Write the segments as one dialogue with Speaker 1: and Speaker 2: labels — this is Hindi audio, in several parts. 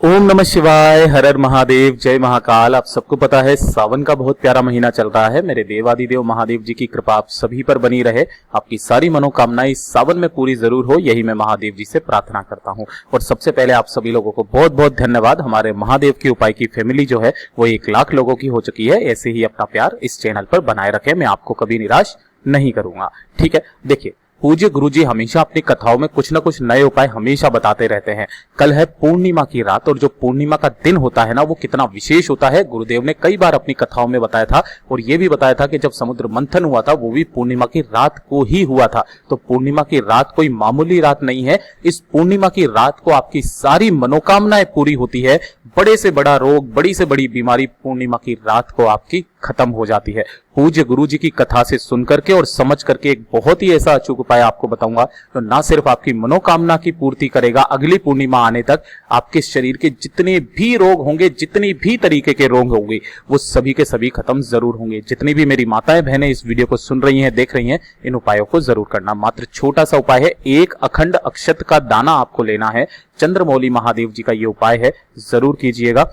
Speaker 1: ओम नमः शिवाय, हर हर महादेव, जय महाकाल। आप सबको पता है सावन का बहुत प्यारा महीना चल रहा है। मेरे देवादिदेव महादेव जी की कृपा आप सभी पर बनी रहे। आपकी सारी मनोकामनाएं इस सावन में पूरी जरूर हो, यही मैं महादेव जी से प्रार्थना करता हूं। और सबसे पहले आप सभी लोगों को बहुत बहुत धन्यवाद। हमारे महादेव की उपाय की फैमिली जो है वो 1 लाख लोगों की हो चुकी है। ऐसे ही अपना प्यार इस चैनल पर बनाए रखें, मैं आपको कभी निराश नहीं करूंगा। ठीक है, देखिए पूज्य गुरुजी हमेशा अपनी कथाओं में कुछ न कुछ नए उपाय हमेशा बताते रहते हैं। कल है पूर्णिमा की रात और जो पूर्णिमा का दिन होता है ना, वो कितना विशेष होता है। गुरुदेव ने कई बार अपनी कथाओं में बताया था और ये भी बताया था कि जब समुद्र मंथन हुआ था वो भी पूर्णिमा की रात को ही हुआ था। तो पूर्णिमा की रात कोई मामूली रात नहीं है। इस पूर्णिमा की रात को आपकी सारी मनोकामनाएं पूरी होती है। बड़े से बड़ा रोग, बड़ी से बड़ी बीमारी पूर्णिमा की रात को आपकी खत्म हो जाती है। पूज्य गुरु जी की कथा से सुन करके और समझ करके एक बहुत ही ऐसा अचूक उपाय आपको बताऊंगा तो ना सिर्फ आपकी मनोकामना की पूर्ति करेगा, अगली पूर्णिमा आने तक आपके शरीर के जितने भी रोग होंगे, जितनी भी तरीके के रोग होंगे, वो सभी के सभी खत्म जरूर होंगे। जितनी भी मेरी माताएं बहनें इस वीडियो को सुन रही हैं, देख रही हैं, इन उपायों को जरूर करना। मात्र छोटा सा उपाय है, 1 अखंड अक्षत का दाना आपको लेना है। चंद्रमौली महादेव जी का ये उपाय है, जरूर कीजिएगा।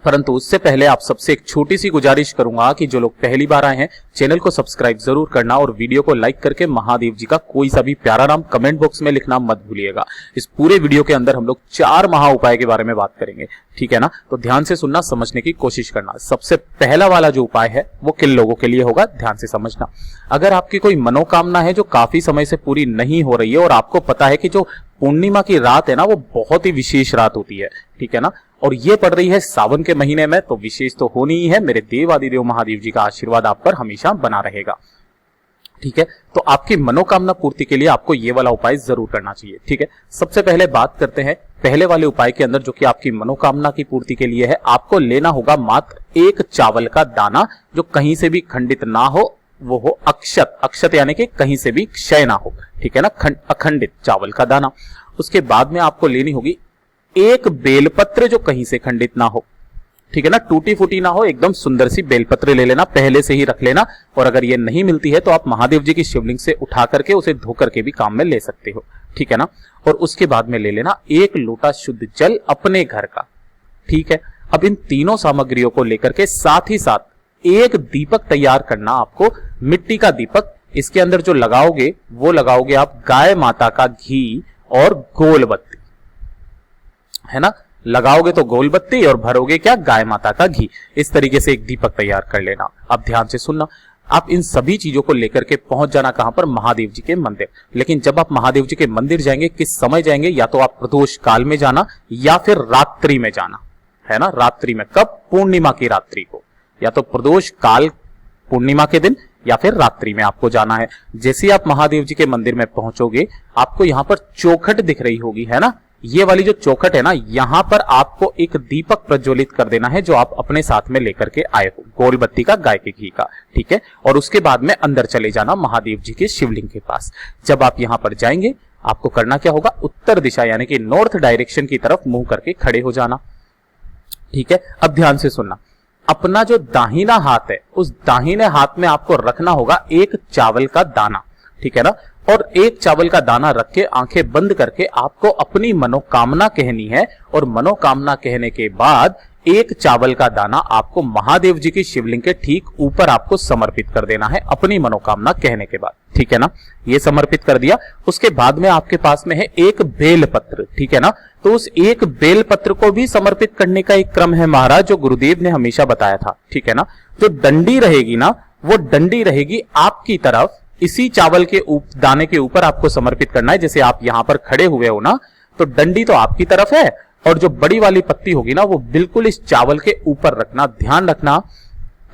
Speaker 1: परंतु उससे पहले आप सबसे एक छोटी सी गुजारिश करूंगा कि जो लोग पहली बार आए हैं, चैनल को सब्सक्राइब जरूर करना और वीडियो को लाइक करके महादेव जी का कोई सा भी प्यारा नाम कमेंट बॉक्स में लिखना मत भूलिएगा। इस पूरे वीडियो के अंदर हम लोग 4 महा उपाय के बारे में बात करेंगे, ठीक है ना। तो ध्यान से सुनना, समझने की कोशिश करना। सबसे पहला वाला जो उपाय है वो किन लोगों के लिए होगा, ध्यान से समझना। अगर आपकी कोई मनोकामना है जो काफी समय से पूरी नहीं हो रही है और आपको पता है कि जो पूर्णिमा की रात है ना, वो बहुत ही विशेष रात होती है, ठीक है ना, और ये पड़ रही है सावन के महीने में, तो विशेष तो होनी ही है। मेरे देवादिदेव महादेव जी का आशीर्वाद आप पर हमेशा बना रहेगा, ठीक है। तो आपकी मनोकामना पूर्ति के लिए आपको ये वाला उपाय जरूर करना चाहिए, ठीक है। सबसे पहले बात करते हैं पहले वाले उपाय के अंदर, जो कि आपकी मनोकामना की पूर्ति के लिए है। आपको लेना होगा मात्र 1 चावल का दाना, जो कहीं से भी खंडित ना हो, वो हो अक्षत। अक्षत यानी कि कहीं से भी क्षय ना हो, ठीक है ना, अखंडित चावल का दाना। उसके बाद में आपको लेनी होगी 1 बेलपत्र, जो कहीं से खंडित ना हो, ठीक है ना, टूटी फूटी ना हो, एकदम सुंदर सी बेलपत्र ले लेना, पहले से ही रख लेना। और अगर ये नहीं मिलती है तो आप महादेव जी की शिवलिंग से उठा करके उसे धो करके भी काम में ले सकते हो, ठीक है ना। और उसके बाद में ले लेना 1 लोटा शुद्ध जल अपने घर का, ठीक है। अब इन तीनों सामग्रियों को लेकर के साथ ही साथ 1 दीपक तैयार करना आपको, मिट्टी का दीपक। इसके अंदर जो लगाओगे वो लगाओगे आप गाय माता का घी और गोल बत्ती, है ना। लगाओगे तो गोल बत्ती और भरोगे क्या, गाय माता का घी। इस तरीके से एक दीपक तैयार कर लेना। अब ध्यान से सुनना, आप इन सभी चीजों को लेकर के पहुंच जाना कहां पर, महादेव जी के मंदिर। लेकिन जब आप महादेव जी के मंदिर जाएंगे, किस समय जाएंगे, या तो आप प्रदोष काल में जाना या फिर रात्रि में जाना, है ना। रात्रि में कब, पूर्णिमा की रात्रि को, या तो प्रदोष काल पूर्णिमा के दिन या फिर रात्रि में आपको जाना है। जैसे आप महादेव जी के मंदिर में पहुंचोगे, आपको यहां पर चौखट दिख रही होगी, है ना। ये वाली जो चौखट है ना, यहां पर आपको एक दीपक प्रज्वलित कर देना है, जो आप अपने साथ में लेकर के आए हो, गोल बत्ती का, गाय के घी का, ठीक है। और उसके बाद में अंदर चले जाना महादेव जी के शिवलिंग के पास। जब आप यहां पर जाएंगे, आपको करना क्या होगा, उत्तर दिशा यानी कि नॉर्थ डायरेक्शन की तरफ मुंह करके खड़े हो जाना, ठीक है। अब ध्यान से सुनना, अपना जो दाहिना हाथ है, उस दाहिने हाथ में आपको रखना होगा 1 चावल का दाना, ठीक है ना। और 1 चावल का दाना रख के आंखें बंद करके आपको अपनी मनोकामना कहनी है। और मनोकामना कहने के बाद 1 चावल का दाना आपको महादेव जी की शिवलिंग के ठीक ऊपर आपको समर्पित कर देना है, अपनी मनोकामना कहने के बाद, ठीक है ना। ये समर्पित कर दिया। उसके बाद में आपके पास में है 1 बेलपत्र, ठीक है ना। तो उस 1 बेलपत्र को भी समर्पित करने का एक क्रम है महाराज, जो गुरुदेव ने हमेशा बताया था, ठीक है ना। जो डंडी रहेगी ना, वो डंडी रहेगी आपकी तरफ, इसी चावल के दाने के ऊपर आपको समर्पित करना है। जैसे आप यहां पर खड़े हुए हो ना, तो डंडी तो आपकी तरफ है और जो बड़ी वाली पत्ती होगी ना, वो बिल्कुल इस चावल के ऊपर रखना। ध्यान रखना,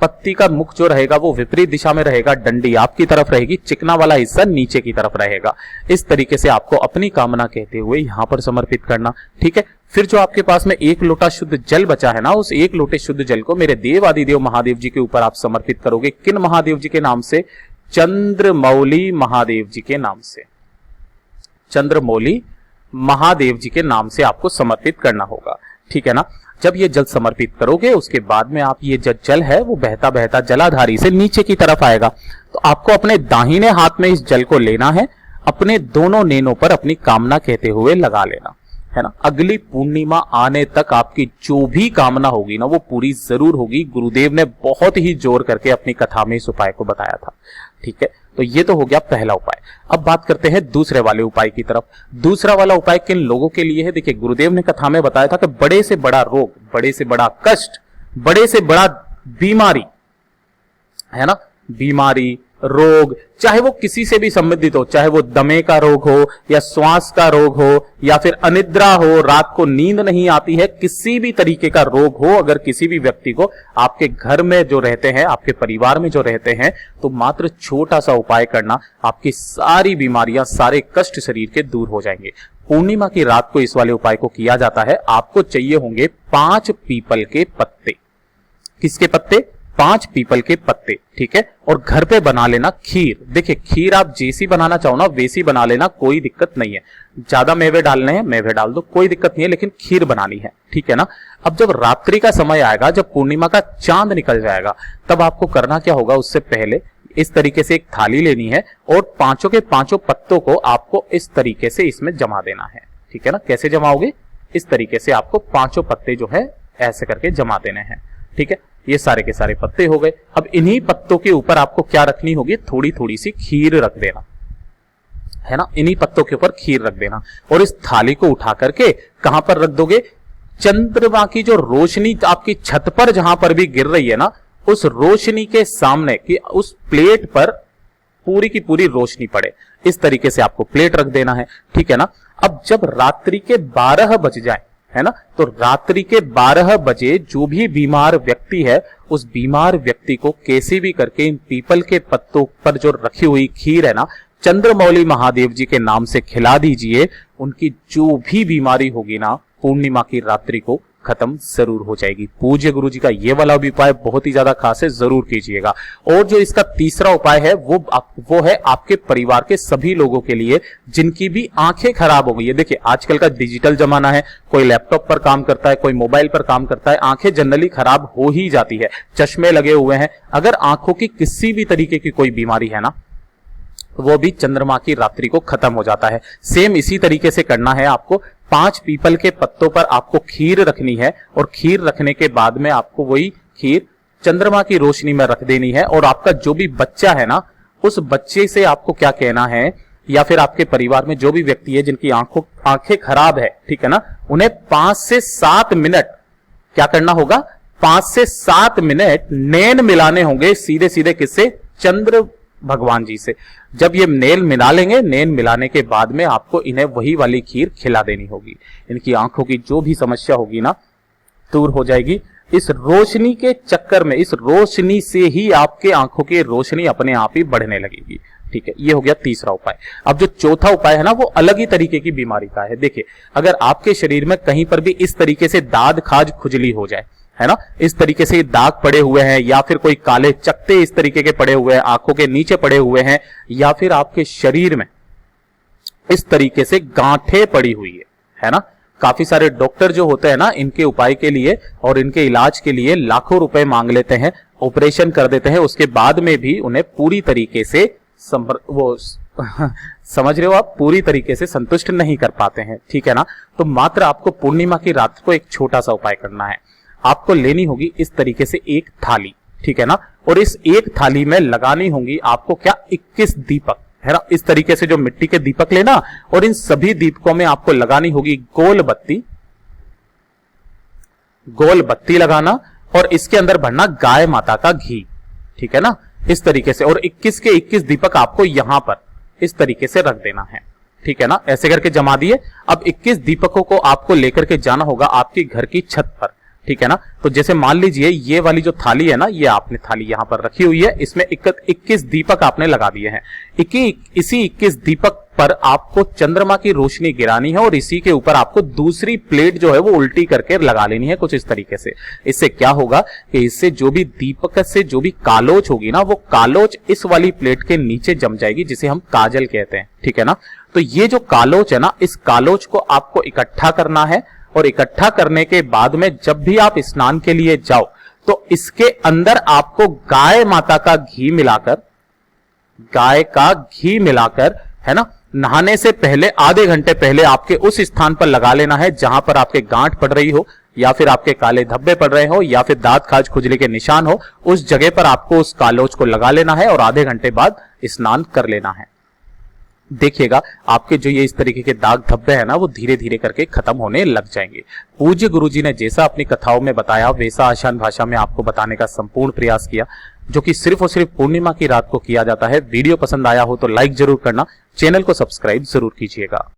Speaker 1: पत्ती का मुख जो रहेगा वो विपरीत दिशा में रहेगा, डंडी आपकी तरफ रहेगी, चिकना वाला हिस्सा नीचे की तरफ रहेगा। इस तरीके से आपको अपनी कामना कहते हुए यहां पर समर्पित करना, ठीक है। फिर जो आपके पास में 1 लोटा शुद्ध जल बचा है ना, उस 1 लोटे शुद्ध जल को मेरे देवादिदेव महादेव जी के ऊपर आप समर्पित करोगे। किन महादेव जी के नाम से, चंद्रमौली महादेव जी के नाम से। चंद्रमौली महादेव जी के नाम से आपको समर्पित करना होगा, ठीक है ना। जब ये जल समर्पित करोगे, उसके बाद में आप ये जो जल है वो बहता बहता जलाधारी से नीचे की तरफ आएगा। तो आपको अपने दाहिने हाथ में इस जल को लेना है, अपने दोनों नैनों पर अपनी कामना कहते हुए लगा लेना। है ना। अगली पूर्णिमा आने तक आपकी जो भी कामना होगी ना वो पूरी जरूर होगी। गुरुदेव ने बहुत ही जोर करके अपनी कथा में इस उपाय को बताया था। ठीक है, तो ये तो हो गया पहला उपाय। अब बात करते हैं दूसरे वाले उपाय की तरफ। दूसरा वाला उपाय किन लोगों के लिए है? देखिए, गुरुदेव ने कथा में बताया था कि बड़े से बड़ा रोग, बड़े से बड़ा कष्ट, बड़े से बड़ा बीमारी, है ना, बीमारी, रोग, चाहे वो किसी से भी संबंधित हो, चाहे वो दमे का रोग हो या श्वास का रोग हो या फिर अनिद्रा हो, रात को नींद नहीं आती है, किसी भी तरीके का रोग हो, अगर किसी भी व्यक्ति को आपके घर में जो रहते हैं, आपके परिवार में जो रहते हैं, तो मात्र छोटा सा उपाय करना, आपकी सारी बीमारियां, सारे कष्ट शरीर के दूर हो जाएंगे। पूर्णिमा की रात को इस वाले उपाय को किया जाता है। आपको चाहिए होंगे 5 पीपल के पत्ते। किसके पत्ते? 5 पीपल के पत्ते। ठीक है, और घर पे बना लेना खीर। देखिए, खीर आप जैसी बनाना चाहो ना वैसी बना लेना, कोई दिक्कत नहीं है। ज्यादा मेवे डालने हैं मेवे डाल दो, कोई दिक्कत नहीं है, लेकिन खीर बनानी है। ठीक है ना। अब जब रात्रि का समय आएगा, जब पूर्णिमा का चांद निकल जाएगा, तब आपको करना क्या होगा? उससे पहले इस तरीके से एक थाली लेनी है और 5 के 5 पत्तों को आपको इस तरीके से इसमें जमा देना है। ठीक है ना। कैसे जमाओगे? इस तरीके से आपको 5 पत्ते जो है ऐसे करके जमा देने हैं। ठीक है, ये सारे के सारे पत्ते हो गए। अब इन्हीं पत्तों के ऊपर आपको क्या रखनी होगी? थोड़ी थोड़ी सी खीर रख देना, है ना। इन्हीं पत्तों के ऊपर खीर रख देना और इस थाली को उठा करके कहां पर रख दोगे? चंद्रमा की जो रोशनी आपकी छत पर जहां पर भी गिर रही है ना, उस रोशनी के सामने की उस प्लेट पर पूरी की पूरी रोशनी पड़े, इस तरीके से आपको प्लेट रख देना है। ठीक है ना। अब जब रात्रि के 12 बज जाए, है ना, तो रात्रि के 12 बजे जो भी बीमार व्यक्ति है, उस बीमार व्यक्ति को कैसे भी करके इन पीपल के पत्तों पर जो रखी हुई खीर है ना, चंद्रमौली महादेव जी के नाम से खिला दीजिए। उनकी जो भी बीमारी होगी ना, पूर्णिमा की रात्रि को खत्म जरूर हो जाएगी। पूज्य गुरु जी का ये वाला भी उपाय बहुत ही ज्यादा खास है, जरूर कीजिएगा। और जो इसका तीसरा उपाय है वो है आपके परिवार के सभी लोगों के लिए जिनकी भी आंखें खराब हो गई है। देखिए, आजकल का डिजिटल जमाना है, कोई लैपटॉप पर काम करता है, कोई मोबाइल पर काम करता है, आंखें जनरली खराब हो ही जाती है, चश्मे लगे हुए हैं। अगर आंखों की किसी भी तरीके की कोई बीमारी है ना, वो भी चंद्रमा की रात्रि को खत्म हो जाता है। सेम इसी तरीके से करना है आपको। 5 पीपल के पत्तों पर आपको खीर रखनी है और खीर रखने के बाद में आपको वही खीर चंद्रमा की रोशनी में रख देनी है। और आपका जो भी बच्चा है ना, उस बच्चे से आपको क्या कहना है, या फिर आपके परिवार में जो भी व्यक्ति है जिनकी आंखें खराब है, ठीक है ना, उन्हें 5 से 7 मिनट क्या करना होगा? 5 से 7 मिनट नैन मिलाने होंगे सीधे सीधे किससे? चंद्र भगवान जी से। जब ये नैन मिला लेंगे, नैन मिलाने के बाद में आपको इन्हें वही वाली खीर खिला देनी होगी। इनकी आंखों की जो भी समस्या होगी ना, दूर हो जाएगी। इस रोशनी के चक्कर में, इस रोशनी से ही आपके आंखों की रोशनी अपने आप ही बढ़ने लगेगी। ठीक है, ये हो गया तीसरा उपाय। अब जो चौथा उपाय है ना, वो अलग ही तरीके की बीमारी का है। देखिए, अगर आपके शरीर में कहीं पर भी इस तरीके से दाद खाज खुजली हो जाए, है ना, इस तरीके से दाग पड़े हुए हैं, या फिर कोई काले चकत्ते इस तरीके के पड़े हुए हैं, आंखों के नीचे पड़े हुए हैं, या फिर आपके शरीर में इस तरीके से गांठें पड़ी हुई है ना, काफी सारे डॉक्टर जो होते हैं ना, इनके उपाय के लिए और इनके इलाज के लिए लाखों रुपए मांग लेते हैं, ऑपरेशन कर देते हैं, उसके बाद में भी उन्हें पूरी तरीके से समझ रहे हो आप, पूरी तरीके से संतुष्ट नहीं कर पाते हैं। ठीक है ना। तो मात्र आपको पूर्णिमा की रात को एक छोटा सा उपाय करना है। आपको लेनी होगी इस तरीके से एक थाली, ठीक है ना, और इस एक थाली में लगानी होंगी आपको क्या? 21 दीपक, है ना। इस तरीके से जो मिट्टी के दीपक लेना और इन सभी दीपकों में आपको लगानी होगी गोल बत्ती लगाना और इसके अंदर भरना गाय माता का घी। ठीक है ना, इस तरीके से। और 21 के 21 दीपक आपको यहां पर इस तरीके से रख देना है। ठीक है ना, ऐसे करके जमा दिए। अब 21 दीपकों को आपको लेकर के जाना होगा आपकी घर की छत पर। ठीक है ना। तो जैसे मान लीजिए ये वाली जो थाली है ना, ये आपने थाली यहां पर रखी हुई है, इसमें 21 दीपक आपने लगा दिए हैं। इसी 21 दीपक पर आपको चंद्रमा की रोशनी गिरानी है और इसी के ऊपर आपको दूसरी प्लेट जो है वो उल्टी करके लगा लेनी है, कुछ इस तरीके से। इससे क्या होगा कि इससे जो भी दीपक से जो भी कालोच होगी ना, वो कालोच इस वाली प्लेट के नीचे जम जाएगी, जिसे हम काजल कहते हैं। ठीक है ना। तो ये जो कालोच है ना, इस कालोच को आपको इकट्ठा करना है और इकट्ठा करने के बाद में जब भी आप स्नान के लिए जाओ, तो इसके अंदर आपको गाय माता का घी मिलाकर, है ना, नहाने से पहले आधे घंटे पहले आपके उस स्थान पर लगा लेना है जहां पर आपके गांठ पड़ रही हो, या फिर आपके काले धब्बे पड़ रहे हो, या फिर दांत खाज खुजली के निशान हो। उस जगह पर आपको उस कालोज को लगा लेना है और आधे घंटे बाद स्नान कर लेना है। देखिएगा आपके जो ये इस तरीके के दाग धब्बे हैं ना, वो धीरे धीरे करके खत्म होने लग जाएंगे। पूज्य गुरुजी ने जैसा अपनी कथाओं में बताया वैसा आसान भाषा में आपको बताने का संपूर्ण प्रयास किया, जो कि सिर्फ और सिर्फ पूर्णिमा की रात को किया जाता है। वीडियो पसंद आया हो तो लाइक जरूर करना, चैनल को सब्सक्राइब जरूर कीजिएगा।